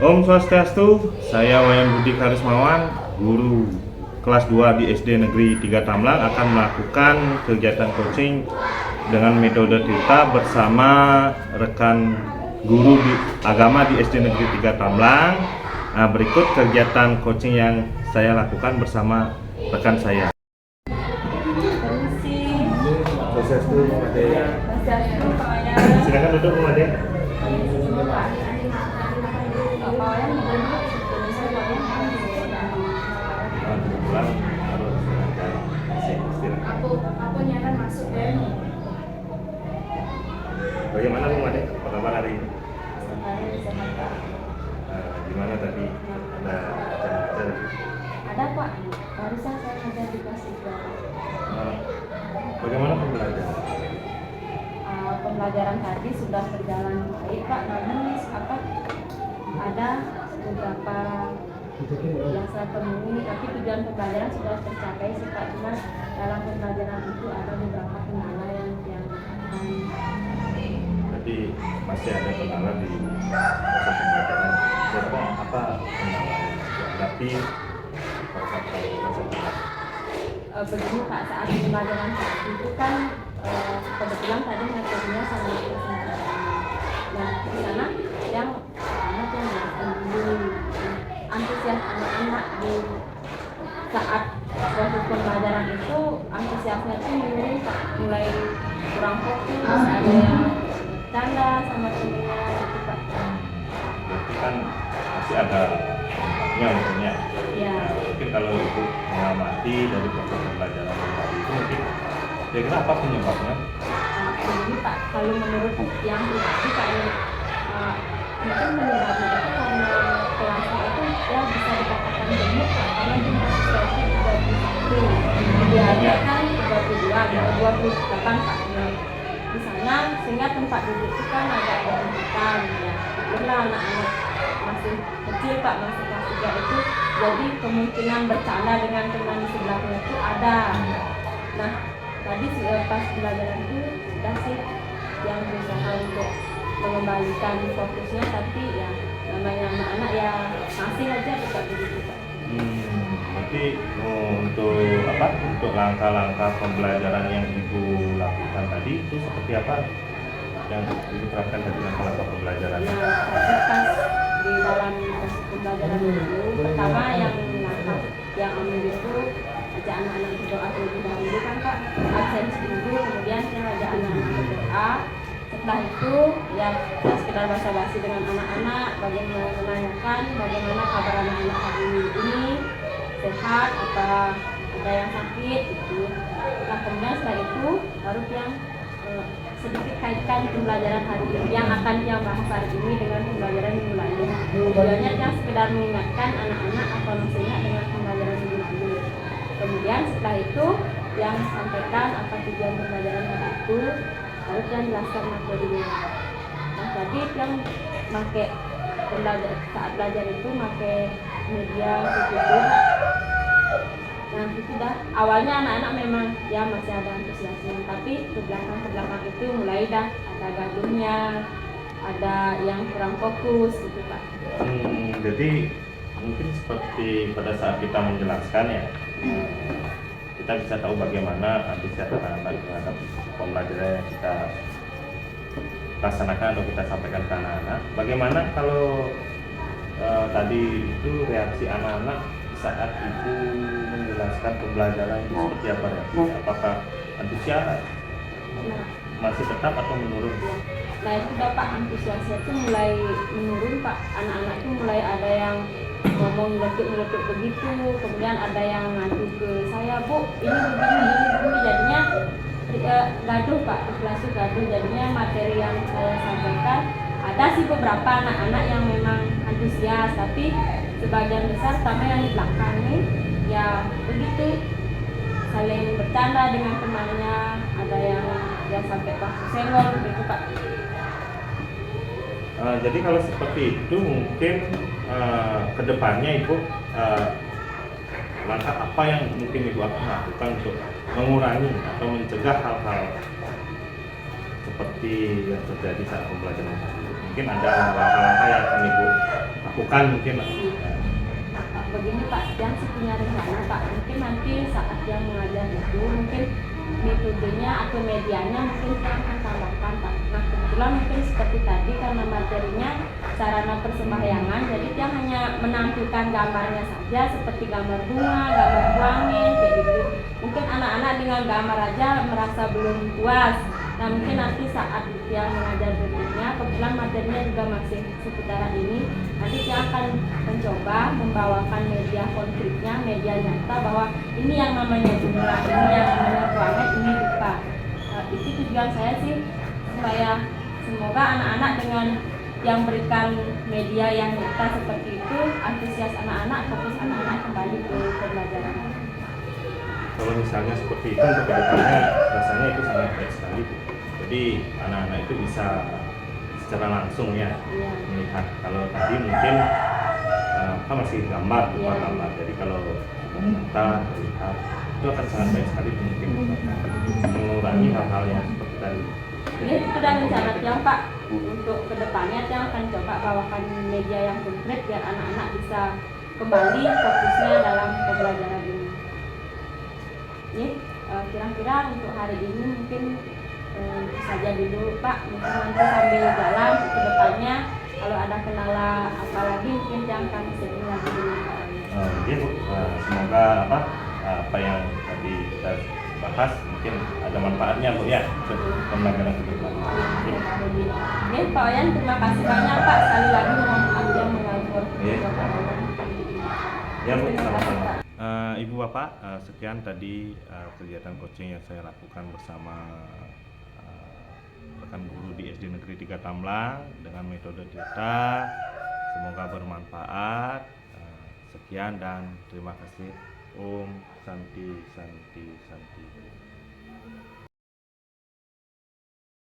Om Swastiastu, saya Wayan Budi Karismawan, guru kelas 2 di SD Negeri 3 Tamlang akan melakukan kegiatan coaching dengan metode Tirta bersama rekan guru di agama di SD Negeri 3 Tamlang. Nah, berikut kegiatan coaching yang saya lakukan bersama rekan saya. Swastiastu, Om Ade. Silakan duduk, Om Ade. Aku nyaran masuk deh. Bagaimana Bu Made? Apa kabar hari ini? Gimana tadi? Ada acara-acara? Ada Pak, barusan saya ada di kelas 3. Bagaimana pembelajaran? Pembelajaran tadi sudah berjalan baik Pak, namun ada beberapa yang saya temui, tapi tujuan pembelajaran sudah tercapai sih Pak. Cuma dalam pembelajaran itu ada beberapa kendala yang Jadi masih ada kendala di proses pembelajaran. Kira-kira apa kendala yang dihadapi pada begini Pak, saat pembelajaran itu kan kebetulan tadi materinya sama dengan nah di sana yang anak yang dulu antusias anak-anak di saat proses pembelajaran itu antusiasnya itu mulai kurang fokus, ada yang canda sama temennya gitu Pak. Berarti kan masih ada mungkinnya. Ya. Nah, mungkin kalau Ibu mengamati dari proses pembelajaran tadi itu mungkin kira-kira apa penyebabnya? Jadi Pak, kalau menurut yang pribadi Pak, mungkin penyebabnya itu karena kelasnya itu ya bisa dikatakan gemuk Pak, karena jumlah siswanya 21, idealnya kan 22, 28 Pak. Di sana sehingga tempat duduk itu kan agak berantakan ya. Karena anak-anak masih kecil Pak, masih kelas 3 itu, jadi kemungkinan bercanda dengan teman di sebelahnya itu ada. Nah, tadi pas pembelajaran itu sudah sih yang berusaha untuk mengembalikan fokusnya, tapi ya namanya anak-anak ya masih aja tetap begitu Pak. Berarti untuk apa? Untuk langkah-langkah pembelajaran yang Ibu lakukan tadi itu seperti apa? Yang Ibu terapkan tadi langkah-langkah pembelajaran? Ya, pas di dalam proses pembelajaran itu, pertama yang langkah yang ambil itu ajak anak-anak berdoa terlebih dahulu kan Pak, absensi dulu, kemudian saya ajak anak-anak berdoa. Setelah itu ya saya sekedar basa-basi dengan anak-anak, bagaimana menanyakan bagaimana kabar anak-anak hari ini, sehat apa ada yang sakit gitu. Nah kemudian setelah itu baru yang sedikit kaitkan pembelajaran hari ini yang akan yang bahas hari ini dengan pembelajaran minggu lalu. Tujuannya yang sekedar mengingatkan anak-anak apa maksudnya dengan pembelajaran minggu lalu. Kemudian setelah itu yang sampaikan apa tujuan pembelajaran hari itu, lalu yang jelaskan materinya. Nah jadi yang pakai saat belajar itu pakai media gitu. Nah itu dah awalnya anak-anak memang ya masih ada antusiasme, tapi ke belakang itu mulai dah ada gaduhnya, ada yang kurang fokus gitu Pak. Jadi mungkin seperti pada saat kita menjelaskan ya, kita bisa tahu bagaimana antusias anak-anak terhadap pembelajaran yang kita laksanakan atau kita sampaikan ke anak-anak. Bagaimana kalau tadi itu reaksi anak-anak saat Ibu menjelaskan pembelajaran itu seperti apa reaksinya? Apakah antusias? Masih tetap atau menurun? Nah itu Bapak antusiasnya itu mulai menurun Pak. Anak-anak itu mulai ada yang ngomong meletup begitu, kemudian ada yang ngadu ke saya, Bu ini begini, jadinya gaduh Pak, kelas itu gaduh, jadinya materi yang saya sampaikan ada sih beberapa anak-anak yang memang antusias, tapi sebagian besar sama yang di belakang nih ya begitu saling bercanda dengan temannya, ada yang sampai waktu senggol begitu Pak. Jadi kalau seperti itu mungkin kedepannya Ibu langkah apa yang mungkin Ibu akan lakukan untuk mengurangi atau mencegah hal-hal seperti yang terjadi saat pembelajaran tadi? Mungkin ada langkah-langkah yang akan Ibu lakukan lakukan mungkin. Begini Pak, yang sih punya rencana Pak, mungkin nanti saat yang mengajar itu mungkin metodenya atau medianya mungkin kita akan tambahkan Pak. Nah kebetulan mungkin seperti tadi karena materinya sarana persembahyangan, jadi dia hanya menampilkan gambarnya saja seperti gambar bunga, gambar buangin kayak gitu. Mungkin anak-anak dengan gambar aja merasa belum puas. Nah mungkin nanti saat dia mengajar berikutnya, kebetulan materinya juga masih seputaran ini, nanti dia akan mencoba membawakan media konkretnya, media nyata bahwa ini yang namanya bunga, ini yang namanya planet, ini rupa. Itu tujuan saya sih, supaya semoga anak-anak dengan yang berikan media yang nyata seperti itu, antusias anak-anak, fokus anak-anak kembali ke pembelajaran. Kalau misalnya seperti itu untuk kedepannya rasanya itu sangat baik sekali. Jadi anak-anak itu bisa secara langsung ya melihat. Kalau tadi mungkin kan masih gambar, berupa gambar. Jadi kalau kita melihat itu akan sangat baik sekali, mungkin mengurangi hal-hal yang seperti tadi. Ini sudah rencana tiang Pak untuk kedepannya tiang akan coba bawakan media yang konkret biar anak-anak bisa kembali fokusnya dalam pembelajaran ini. Ini kira-kira untuk hari ini mungkin saja dulu Pak, mungkin nanti sambil jalan ke depannya kalau ada kendala apa lagi mungkin jangan kami sering lagi dengan Pak. Iya Bu, semoga apa yang tadi kita bahas mungkin ada manfaatnya Bu ya untuk pembelajaran ke depan. Oke Pak Oyan, terima kasih banyak Pak, sekali lagi mohon maaf yang mengganggu. Ya Bu, sama-sama. Ibu Bapak, sekian tadi kegiatan coaching yang saya lakukan bersama rekan guru di SD Negeri 3 Tamlang dengan metode Tirta. Semoga bermanfaat. Sekian dan terima kasih. Om Santi Santi Santi.